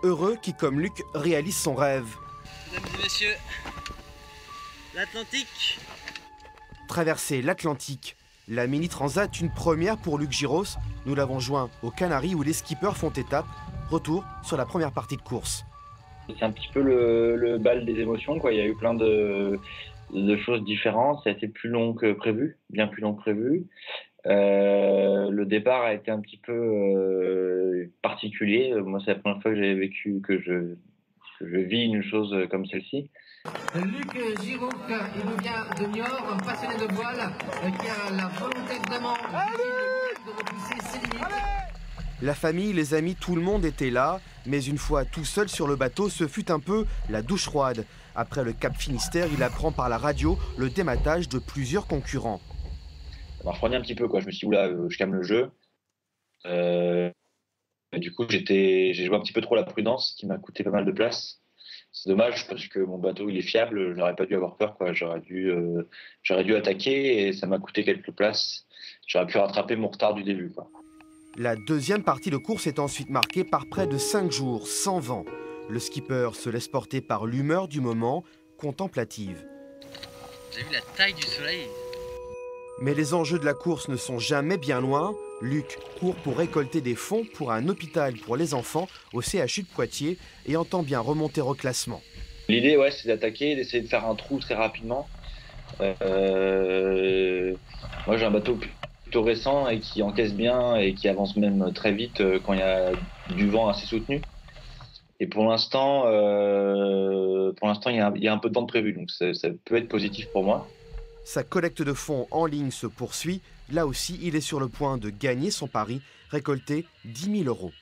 Heureux qui, comme Luc, réalise son rêve. Mesdames et messieurs, l'Atlantique. Traverser l'Atlantique. La Mini Transat, une première pour Luc Giros. Nous l'avons joint aux Canaries où les skippers font étape. Retour sur la première partie de course. C'est un petit peu le bal des émotions, quoi. Il y a eu plein de choses différentes. Ça a été plus long que prévu, bien plus long que prévu. Le départ a été un petit peu particulier. Moi, c'est la première fois que j'ai vécu, que je vis une chose comme celle-ci. Luc Giroux, il nous vient de Niort, un passionné de voile, qui a la volonté vraiment de repousser ses limites. La famille, les amis, tout le monde était là, mais une fois tout seul sur le bateau, ce fut un peu la douche froide. Après le Cap Finistère, il apprend par la radio le dématage de plusieurs concurrents. Ça m'a refroidi un petit peu, quoi. Je me suis dit, oula, je calme le jeu. Du coup, j'ai joué un petit peu trop la prudence, qui m'a coûté pas mal de place. C'est dommage parce que mon bateau il est fiable, je n'aurais pas dû avoir peur, quoi. J'aurais dû attaquer et ça m'a coûté quelques places. J'aurais pu rattraper mon retard du début, quoi. La deuxième partie de course est ensuite marquée par près de 5 jours sans vent. Le skipper se laisse porter par l'humeur du moment, contemplative. J'ai vu la taille du soleil. Mais les enjeux de la course ne sont jamais bien loin. Luc court pour récolter des fonds pour un hôpital pour les enfants au CHU de Poitiers et entend bien remonter au classement. L'idée, ouais, c'est d'attaquer, d'essayer de faire un trou très rapidement. Moi, j'ai un bateau plutôt récent et qui encaisse bien et qui avance même très vite quand il y a du vent assez soutenu. Et pour l'instant, il y a un peu de vent de prévu, donc ça peut être positif pour moi. Sa collecte de fonds en ligne se poursuit. Là aussi, il est sur le point de gagner son pari, récolter 10 000 €.